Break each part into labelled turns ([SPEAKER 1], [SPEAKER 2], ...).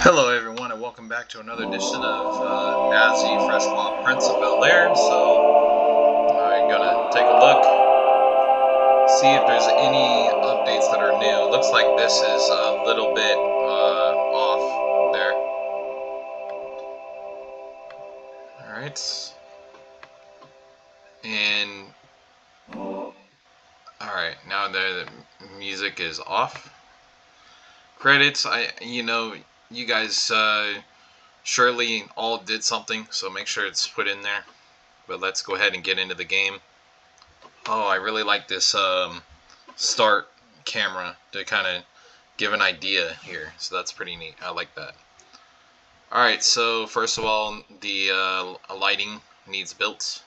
[SPEAKER 1] Hello everyone and welcome back to another edition of Mazzy Freshwater Prince of Bel-Air. So I'm gonna take a look, see if there's any updates that are new. Looks like this is a little bit off there. Alright. And alright, now the music is off. Credits, you guys surely all did something, so make sure it's put in there. But let's go ahead and get into the game. Oh, I really like this start camera to kind of give an idea here. So that's pretty neat. I like that. Alright, so first of all, the lighting needs built.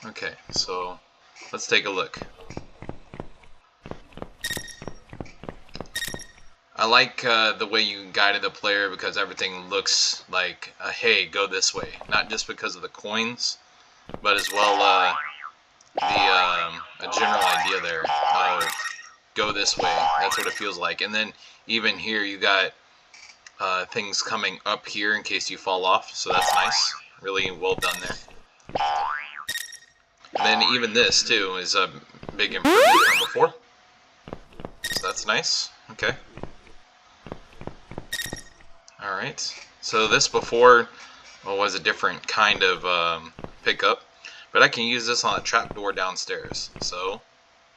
[SPEAKER 1] Okay, so let's take a look. I like the way you guided the player because everything looks like, hey, go this way. Not just because of the coins, but as well a general idea there of go this way. That's what it feels like. And then even here you got things coming up here in case you fall off, so that's nice. Really well done there. And then even this too is a big improvement from before, so that's nice. Okay. Alright, so this before was a different kind of pickup, but I can use this on a trapdoor downstairs, so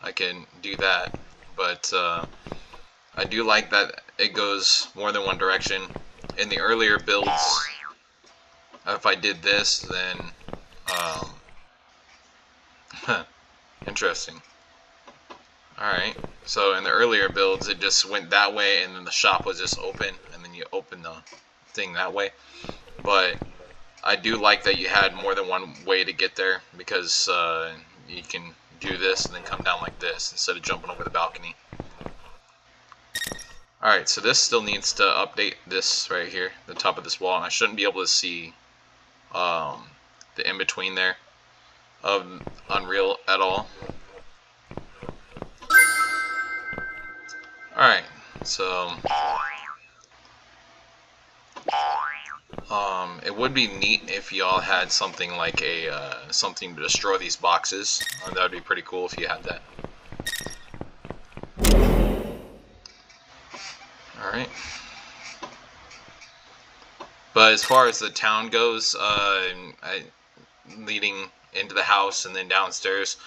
[SPEAKER 1] I can do that. But I do like that it goes more than one direction. In the earlier builds, if I did this, then interesting. Alright, so in the earlier builds it just went that way and then the shop was just open and then you open the thing that way. But I do like that you had more than one way to get there because you can do this and then come down like this instead of jumping over the balcony. Alright, so this still needs to update this right here, the top of this wall. I shouldn't be able to see the in-between there of Unreal at all. Alright, so it would be neat if y'all had something like a something to destroy these boxes. That would be pretty cool if you had that. Alright. But as far as the town goes, leading into the house and then downstairs,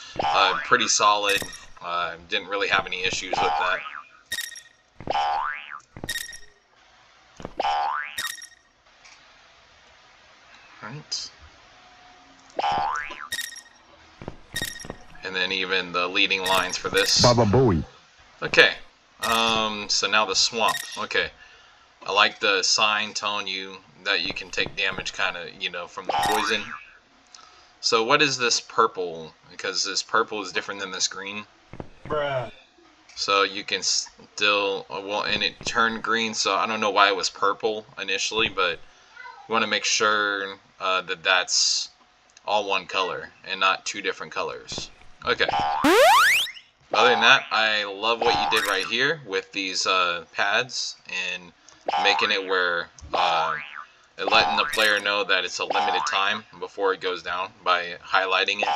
[SPEAKER 1] pretty solid. Didn't really have any issues with that. Right. And then even the leading lines for this.
[SPEAKER 2] Baba Booey.
[SPEAKER 1] Okay. So now the swamp. Okay. I like the sign telling you that you can take damage kind of, from the poison. So what is this purple? Because this purple is different than this green.
[SPEAKER 3] Bruh. So
[SPEAKER 1] you can still, well, and it turned green, so I don't know why it was purple initially, but you want to make sure that that's all one color and not two different colors. Okay. Other than that, I love what you did right here with these pads and making it where letting the player know that it's a limited time before it goes down by highlighting it.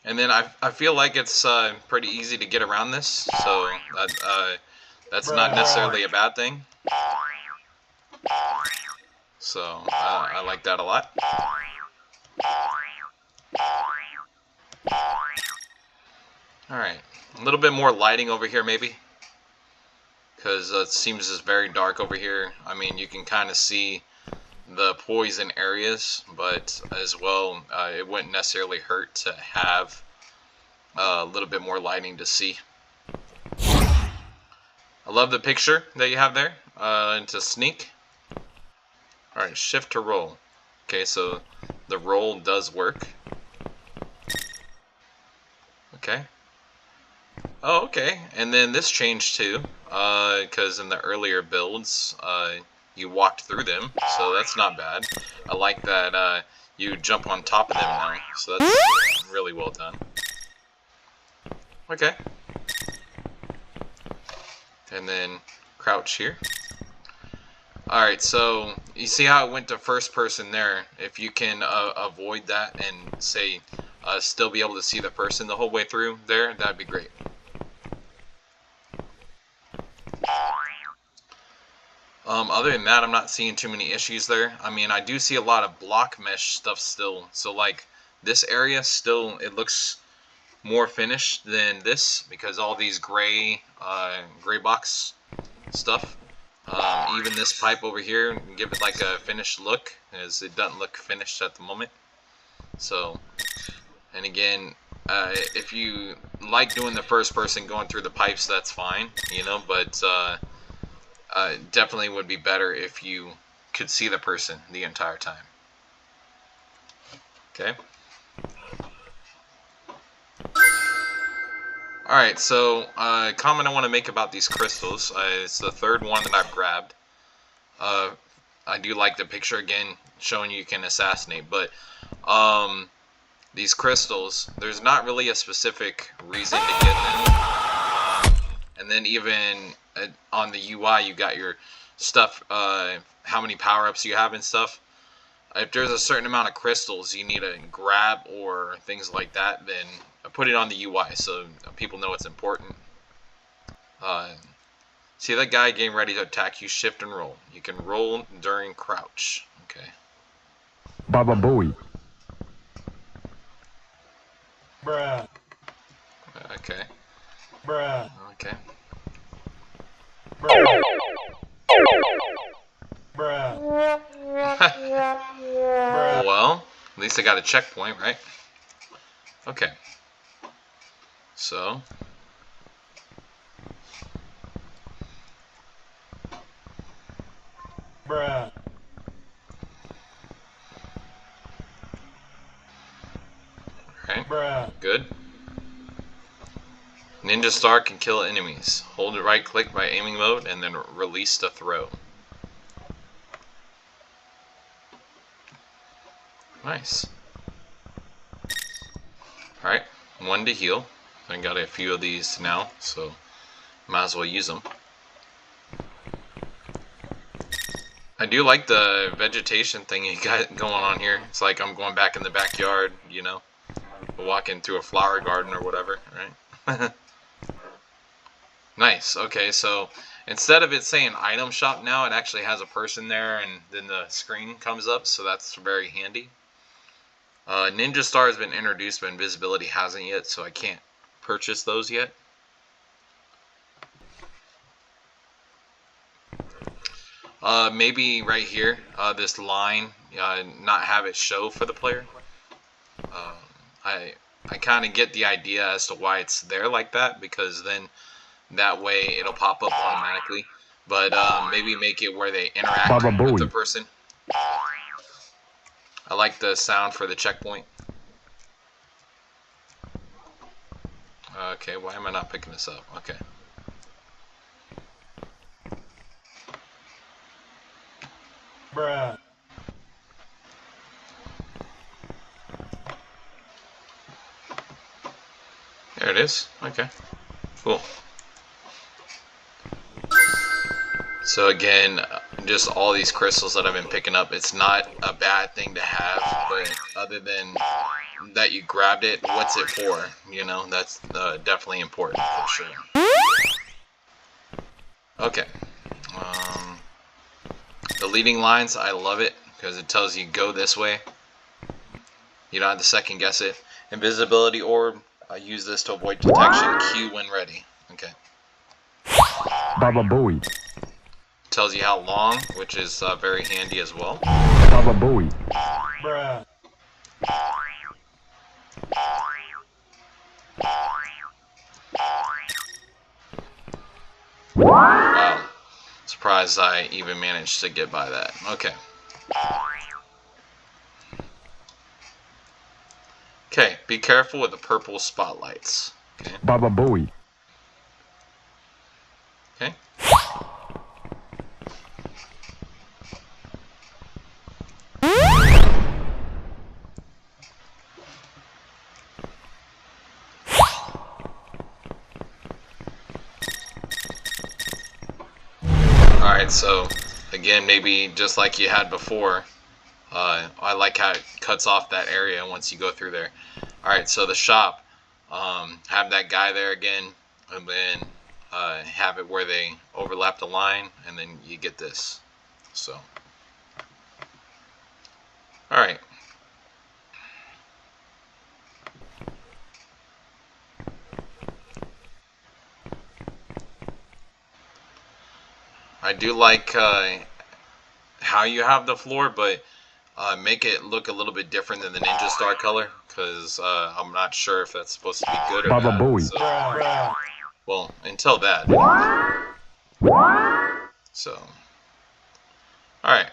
[SPEAKER 1] And then I feel like it's pretty easy to get around this, so that's not necessarily a bad thing. So I like that a lot. Alright, a little bit more lighting over here maybe, because it seems just very dark over here. I mean, you can kind of see the poison areas, but as well, it wouldn't necessarily hurt to have a little bit more lighting to see. I love the picture that you have there, to sneak. Alright, shift to roll. Okay, so the roll does work. Okay. Oh, okay. And then this changed too, because in the earlier builds, you walked through them, so that's not bad. I like that you jump on top of them now, so that's really well done. Okay. And then crouch here. Alright, so you see how it went to first person there. If you can avoid that and say still be able to see the person the whole way through there, that'd be great. Other than that, I'm not seeing too many issues there. I mean, I do see a lot of block mesh stuff still. So like this area still, it looks more finished than this because all these gray box stuff. Even this pipe over here, give it like a finished look, as it doesn't look finished at the moment. So, and again, if you like doing the first person going through the pipes, that's fine, you know, but definitely would be better if you could see the person the entire time. Okay. Alright, so comment I want to make about these crystals. It's the third one that I've grabbed. I do like the picture again showing you can assassinate, but these crystals, there's not really a specific reason to get them. And then even on the UI, you got your stuff, how many power-ups you have and stuff. If there's a certain amount of crystals you need to grab or things like that, then put it on the UI so people know it's important. See that guy getting ready to attack you, shift and roll. You can roll during crouch. Okay.
[SPEAKER 3] Baba Booey. Bruh.
[SPEAKER 1] Okay.
[SPEAKER 3] Bruh.
[SPEAKER 1] Okay.
[SPEAKER 3] Bruh. Bruh. Bruh.
[SPEAKER 1] Well, at least I got a checkpoint, right? Okay. So.
[SPEAKER 3] Bruh.
[SPEAKER 1] Okay.
[SPEAKER 3] Bruh.
[SPEAKER 1] Good. Ninja Star can kill enemies. Hold right click by aiming mode and then release to throw. Nice. Alright, one to heal. I got a few of these now, so might as well use them. I do like the vegetation thing you got going on here. It's like I'm going back in the backyard, you know, walking through a flower garden or whatever, right? Nice. Okay, so instead of it saying item shop now, it actually has a person there and then the screen comes up, so that's very handy. Ninja Star has been introduced, but invisibility hasn't yet, so I can't purchase those yet. Maybe right here, this line, not have it show for the player. I kind of get the idea as to why it's there like that, because then that way it'll pop up automatically. But maybe make it where they interact with the person. I like the sound for the checkpoint. Okay, why am I not picking this up? Okay.
[SPEAKER 3] Bruh.
[SPEAKER 1] There it is. Okay. Cool. So again, just all these crystals that I've been picking up, it's not a bad thing to have, but other than that you grabbed it, what's it for? You know, that's definitely important for sure. Okay. The leading lines, I love it because it tells you go this way. You don't have to second guess it. Invisibility orb, I use this to avoid detection. Q when ready. Okay.
[SPEAKER 3] Baba Booey.
[SPEAKER 1] Tells you how long, which is very handy as well.
[SPEAKER 3] Baba Booey. Bruh.
[SPEAKER 1] Wow. Surprised I even managed to get by that. Okay. Okay, be careful with the purple spotlights. Okay.
[SPEAKER 3] Baba Booey.
[SPEAKER 1] Okay. Alright, so again, maybe just like you had before, I like how it cuts off that area once you go through there. Alright, so the shop, have that guy there again, and then have it where they overlap the line, and then you get this. So, alright. I do like how you have the floor, but make it look a little bit different than the Ninja Star color, because I'm not sure if that's supposed to be good or
[SPEAKER 3] Baba
[SPEAKER 1] bad.
[SPEAKER 3] Booey.
[SPEAKER 1] So, well, until that. So, alright.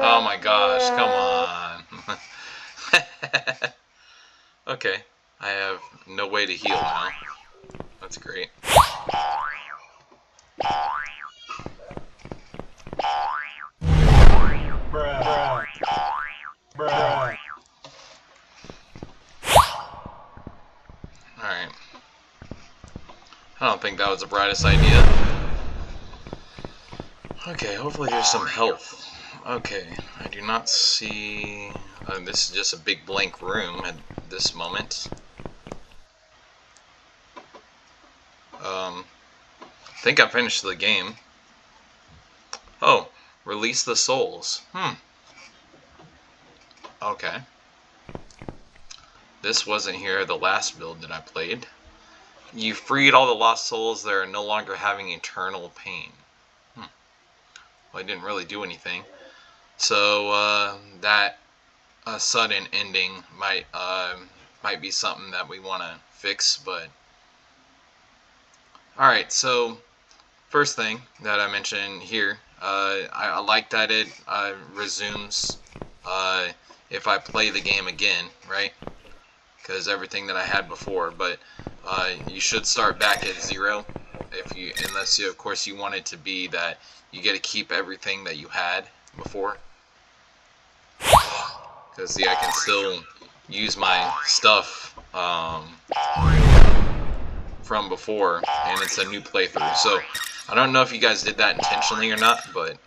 [SPEAKER 1] Oh my gosh, come on. Okay, I have no way to heal now. That's great. Alright. I don't think that was the brightest idea. Okay, hopefully there's some health. Okay, I do not see... this is just a big blank room at this moment. I think I finished the game. Oh, release the souls. Okay. This wasn't here the last build that I played. You freed all the lost souls that are no longer having eternal pain. Well, I didn't really do anything. So that sudden ending might be something that we want to fix. But all right, so first thing that I mentioned here, I like that it resumes if I play the game again, right? Because everything that I had before, but you should start back at 0 unless you, of course, you want it to be that you get to keep everything that you had before. Because I can still use my stuff from before, and it's a new playthrough. So I don't know if you guys did that intentionally or not, but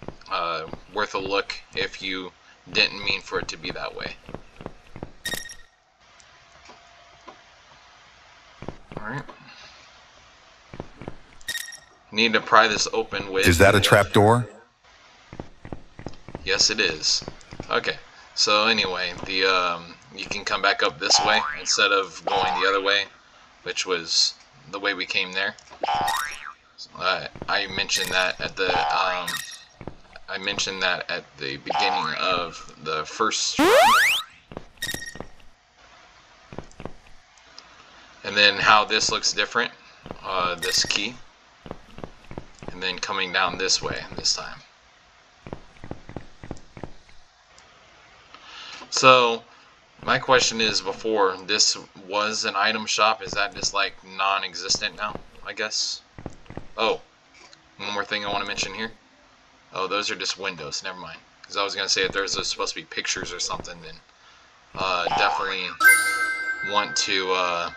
[SPEAKER 1] worth a look if you didn't mean for it to be that way. Alright. Need to pry this open with...
[SPEAKER 2] Is that a trapdoor?
[SPEAKER 1] Yes, it is. Okay. So anyway, you can come back up this way instead of going the other way, which was the way we came there. I mentioned that at the beginning of the first run. And then how this looks different, this key, and then coming down this way this time. So my question is, before this was an item shop, is that just like non-existent now, I guess? Oh, one more thing I want to mention here. Oh, those are just windows, never mind. Because I was going to say if there's supposed to be pictures or something, then definitely want to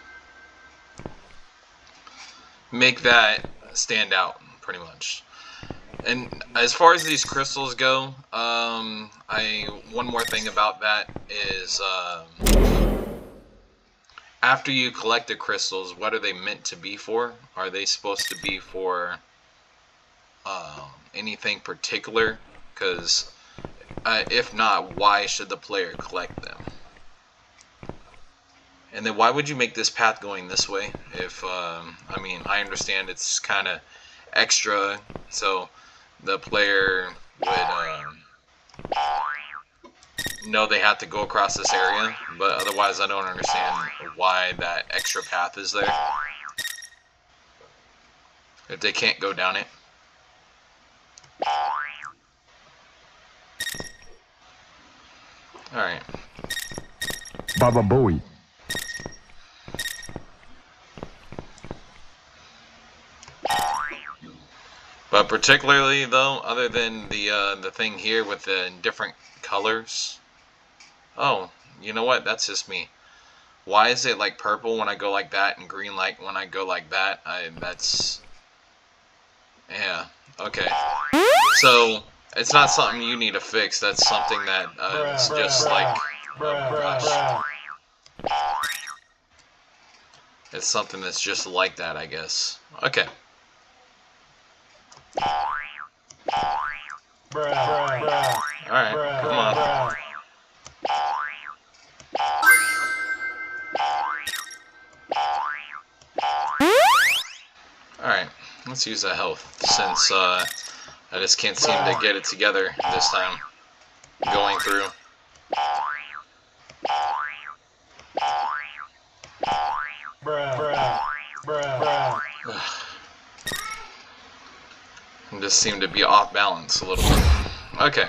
[SPEAKER 1] make that stand out, pretty much. And as far as these crystals go, one more thing about that is after you collect the crystals, what are they meant to be for? Are they supposed to be for anything particular? Because if not, why should the player collect them? And then why would you make this path going this way? If I mean, I understand it's kind of extra, so the player would know they have to go across this area, but otherwise I don't understand why that extra path is there if they can't go down it. Alright.
[SPEAKER 3] Baba Booey.
[SPEAKER 1] Particularly though, other than the thing here with the different colors. Oh, you know what? That's just me. Why is it like purple when I go like that and green like when I go like that? That's yeah. Okay. So it's not something you need to fix. That's something that is just like oh my gosh. It's something that's just like that, I guess. Okay. Alright, come on. Alright, let's use the health since I just can't seem to get it together this time. Going through. Just seem to be off balance a little bit. Okay.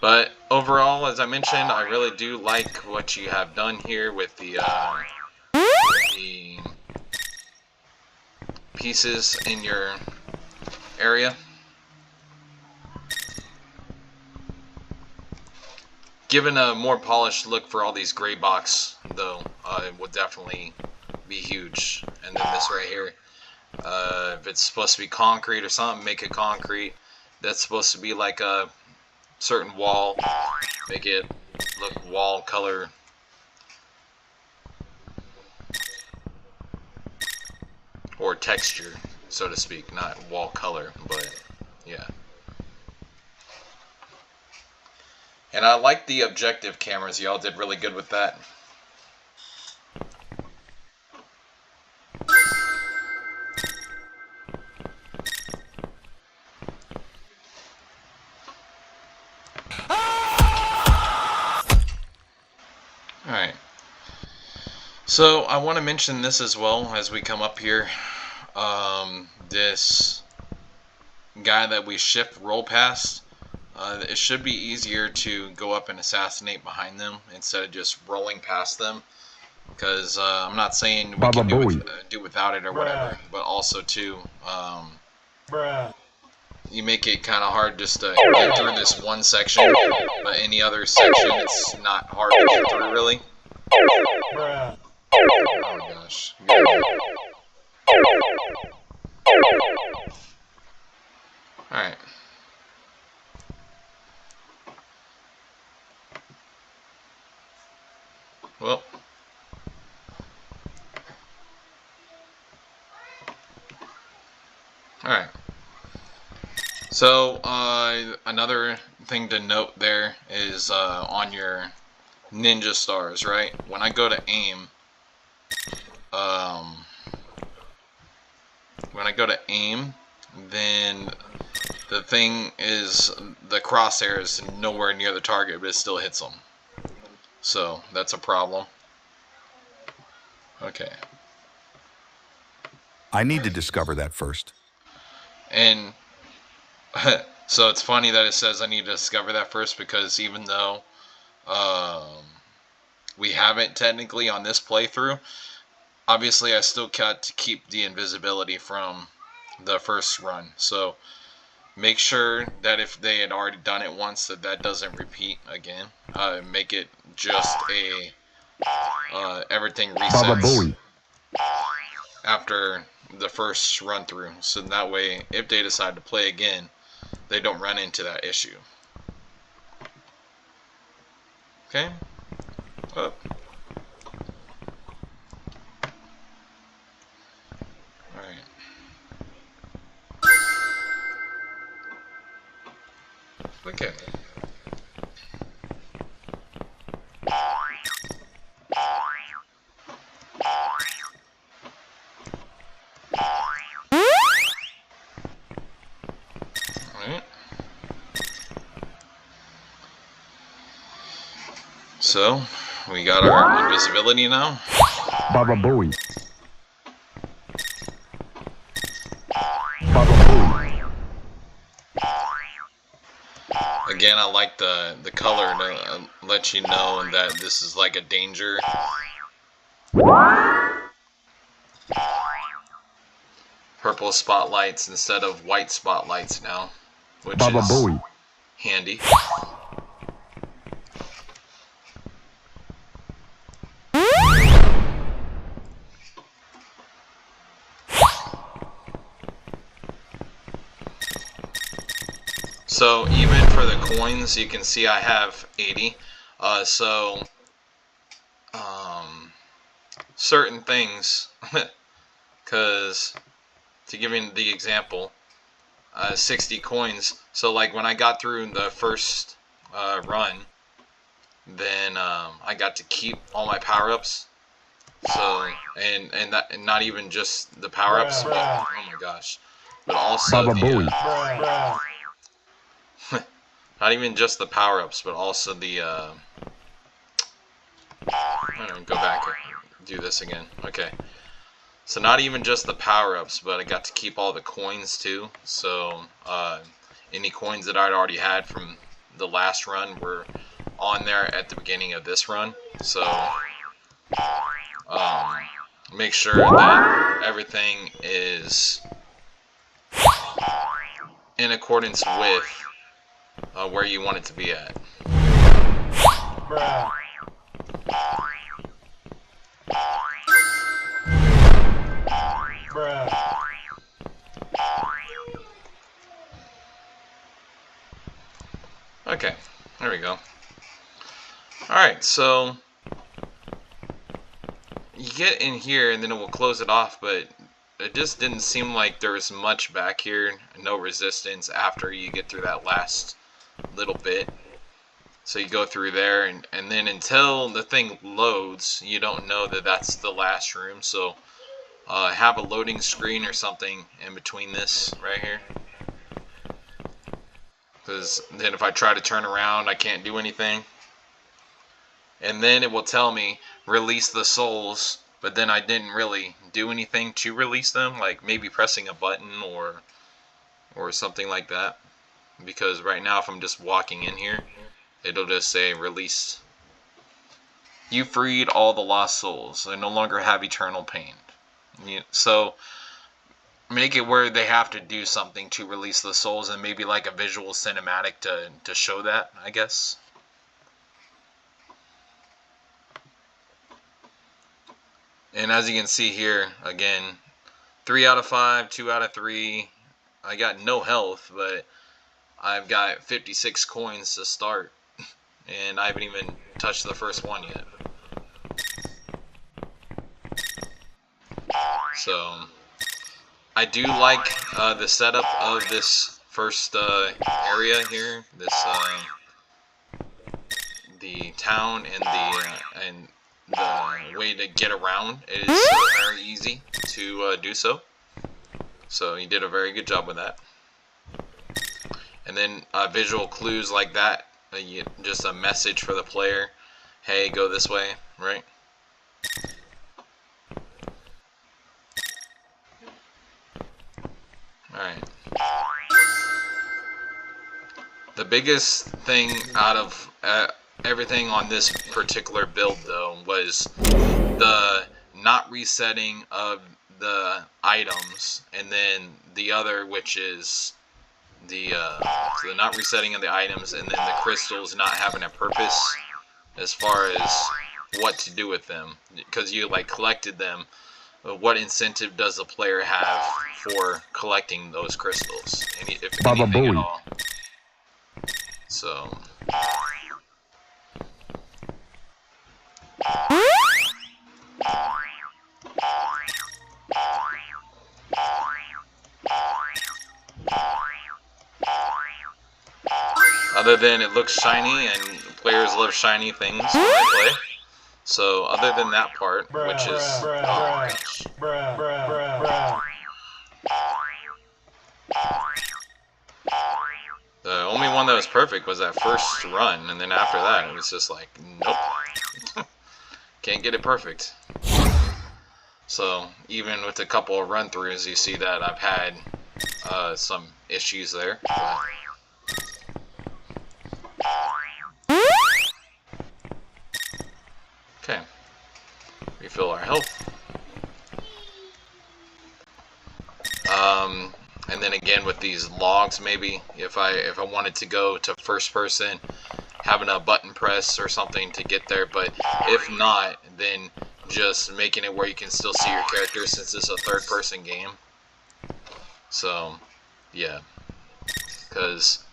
[SPEAKER 1] But overall, as I mentioned, I really do like what you have done here with the pieces in your area. Given a more polished look for all these gray box, though, it would definitely be huge. And then this right here, if it's supposed to be concrete or something, make it concrete. That's supposed to be like a certain wall, make it look wall color. Or texture, so to speak, not wall color, but yeah. And I like the objective cameras, y'all did really good with that. Alright. So I want to mention this as well as we come up here. This guy that we shift roll past, it should be easier to go up and assassinate behind them instead of just rolling past them. Because I'm not saying we can do without it or whatever, but also too, you make it kind of hard just to get through this one section, but any other section it's not hard to get through really. Oh my gosh. Alright. Well. Alright. So, another thing to note there is on your ninja stars, right? When I go to aim, then the thing is the crosshair is nowhere near the target, but it still hits them. So that's a problem. Okay.
[SPEAKER 3] I need to discover that first.
[SPEAKER 1] And so it's funny that it says I need to discover that first, because even though we haven't technically on this playthrough, obviously I still got to keep the invisibility from the first run. So make sure that if they had already done it once, that doesn't repeat again. Make it just a everything resets after the first run through, so that way if they decide to play again, they don't run into that issue. Okay. Up. Alright. Okay. Alright. So, we got our invisibility now.
[SPEAKER 3] Baba Booey. Baba Booey.
[SPEAKER 1] Again, I like the color to let you know that this is like a danger. purple spotlights instead of white spotlights now, which
[SPEAKER 3] Baba
[SPEAKER 1] is
[SPEAKER 3] Booey.
[SPEAKER 1] handy. So even for the coins, you can see I have 80. Certain things, because to give you the example, 60 coins. So like when I got through the first run, then I got to keep all my power-ups. So and not even just the power-ups, but oh my gosh, but also
[SPEAKER 3] Baba Booey.
[SPEAKER 1] not even just the power-ups, but also the I'm gonna go back and do this again. Okay. So not even just the power-ups, but I got to keep all the coins too. So any coins that I'd already had from the last run were on there at the beginning of this run. So make sure that everything is in accordance with where you want it to be at. Okay, there we go. Alright, so you get in here and then it will close it off, but it just didn't seem like there was much back here. No resistance after you get through that last little bit. So you go through there and then until the thing loads, you don't know that that's the last room. So have a loading screen or something in between this right here. Because then if I try to turn around, I can't do anything. And then it will tell me, release the souls. But then I didn't really do anything to release them. Like maybe pressing a button or something like that. Because right now if I'm just walking in here, it'll just say release. You freed all the lost souls. They no longer have eternal pain. So make it where they have to do something to release the souls, and maybe like a visual cinematic to show that, I guess. And as you can see here, again, 3 out of 5, 2 out of 3. I got no health, but I've got 56 coins to start, and I haven't even touched the first one yet. So I do like the setup of this first area here. This the town and the way to get around is very easy to do so. So you did a very good job with that. And then visual clues like that, just a message for the player. Hey, go this way, right? Alright. The biggest thing out of everything on this particular build, though, was the not resetting of the items, and then the other, which is the so the not resetting of the items, and then the crystals not having a purpose as far as what to do with them, because you like collected them. What incentive does the player have for collecting those crystals? If
[SPEAKER 3] Baba
[SPEAKER 1] anything at
[SPEAKER 3] Booey.
[SPEAKER 1] all. So other than it looks shiny, and players love shiny things when they play. So other than that part, which is oh my gosh. The only one that was perfect was that first run, and then after that it was just like, nope. Can't get it perfect. So even with a couple of run-throughs, you see that I've had some issues there. But okay, refill our health. then again with these logs, maybe if I wanted to go to first person, having a button press or something to get there. But if not, then just making it where you can still see your character since it's a third person game. So yeah, because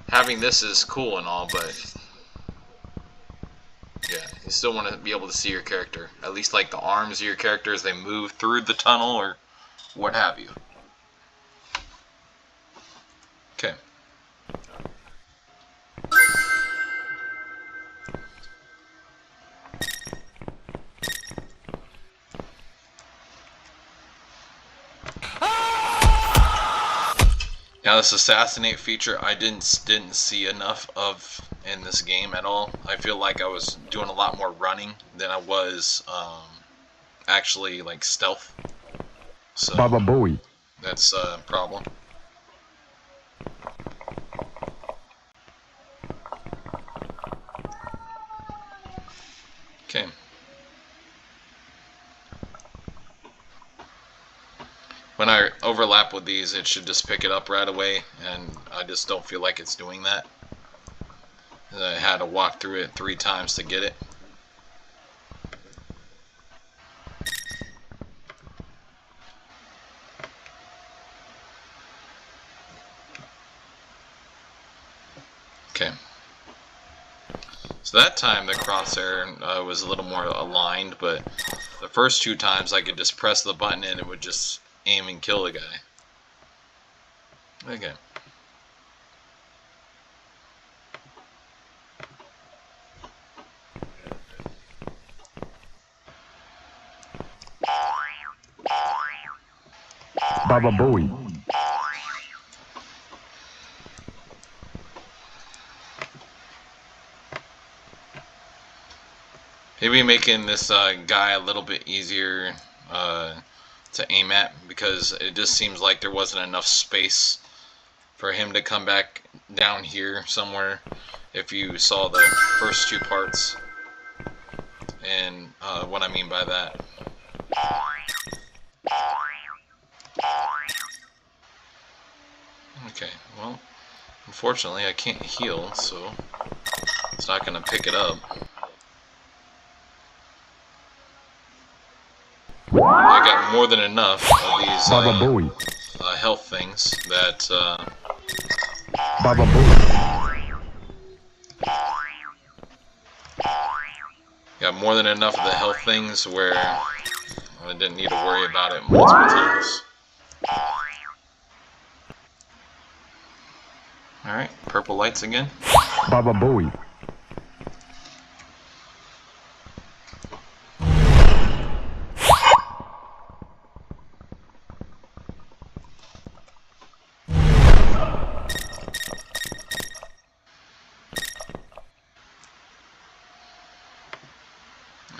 [SPEAKER 1] having this is cool and all, but yeah, you still want to be able to see your character, at least like the arms of your character as they move through the tunnel or what have you. Okay. Now this assassinate feature I didn't see enough of in this game at all. I feel like I was doing a lot more running than I was actually like stealth. So
[SPEAKER 3] Baba Booey.
[SPEAKER 1] that's a problem. Okay. When I overlap with these, it should just pick it up right away, and I just don't feel like it's doing that. I had to walk through it 3 times to get it. Okay. So that time the crosshair was a little more aligned, but the first 2 times I could just press the button and it would just aim and kill the guy. Okay.
[SPEAKER 3] Baba Booey.
[SPEAKER 1] Maybe making this guy a little bit easier to aim at, because it just seems like there wasn't enough space for him to come back down here somewhere if you saw the first 2 parts. And what I mean by that. Okay, well, unfortunately I can't heal, so it's not going to pick it up. I got more than enough of these
[SPEAKER 3] Baba Booey.
[SPEAKER 1] health things that
[SPEAKER 3] Baba Booey.
[SPEAKER 1] got more than enough of the health things where I didn't need to worry about it multiple times. Alright, purple lights again.
[SPEAKER 3] Baba Booey.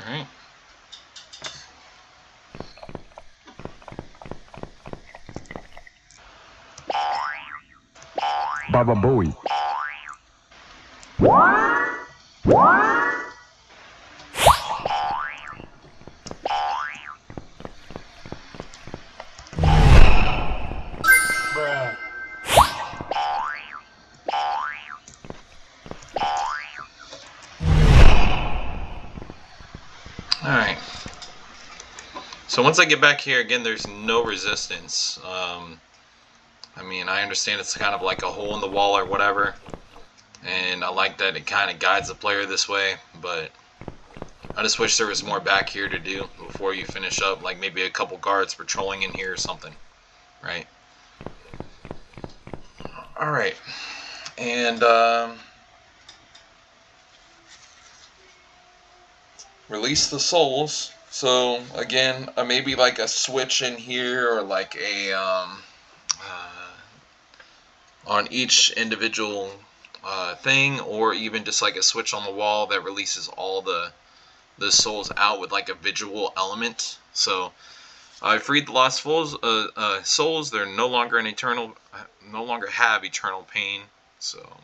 [SPEAKER 1] Alright.
[SPEAKER 3] Baba Booey.
[SPEAKER 1] Alright. So once I get back here, again, there's no resistance. I mean, I understand it's kind of like a hole in the wall or whatever, and I like that it kind of guides the player this way, but I just wish there was more back here to do before you finish up, like maybe a couple guards patrolling in here or something, right? Alright, and release the souls. So again, maybe like a switch in here, or like a on each individual thing, or even just like a switch on the wall that releases all the souls out with like a visual element. So I freed the lost souls. They're no longer no longer have eternal pain. So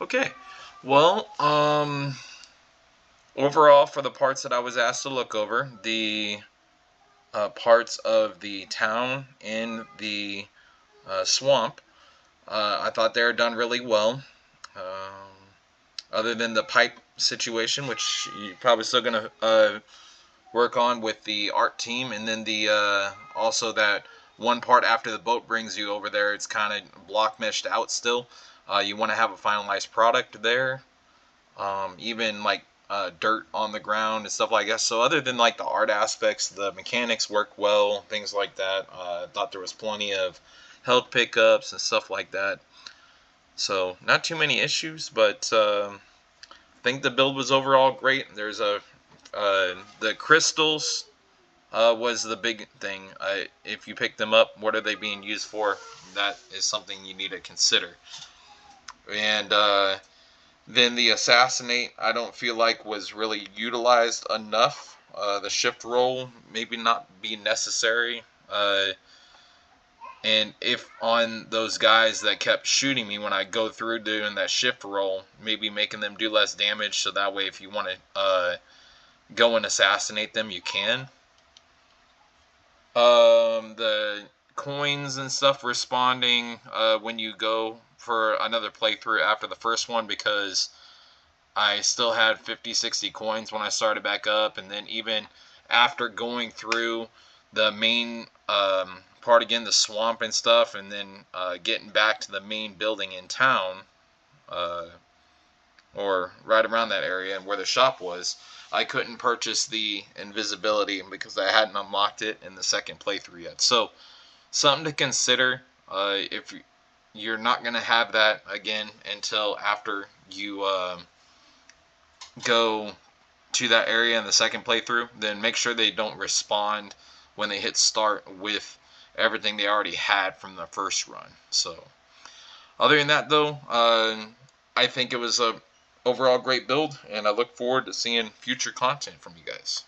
[SPEAKER 1] okay, well, overall, for the parts that I was asked to look over, the parts of the town and the swamp. I thought they were done really well. Other than the pipe situation, which you're probably still gonna work on with the art team, and then the also that one part after the boat brings you over there, it's kind of block meshed out still. You want to have a finalized product there, even like dirt on the ground and stuff like that. So other than like the art aspects, the mechanics work well, things like that. I thought there was plenty of health pickups and stuff like that. So not too many issues, but I think the build was overall great. There's the crystals was the big thing. If you pick them up, what are they being used for? That is something you need to consider. And then the assassinate, I don't feel like was really utilized enough. The shift roll maybe not be necessary. And if on those guys that kept shooting me when I go through doing that shift roll, maybe making them do less damage, so that way if you want to go and assassinate them, you can. The coins and stuff responding when you go for another playthrough after the first one, because I still had 50, 60 coins when I started back up, and then even after going through the main part again, the swamp and stuff, and then getting back to the main building in town, uh, or right around that area and where the shop was, I couldn't purchase the invisibility because I hadn't unlocked it in the second playthrough yet. So something to consider if you're not going to have that again until after you go to that area in the second playthrough, then make sure they don't respond when they hit start with everything they already had from the first run. So other than that, though, I think it was a overall great build, and I look forward to seeing future content from you guys.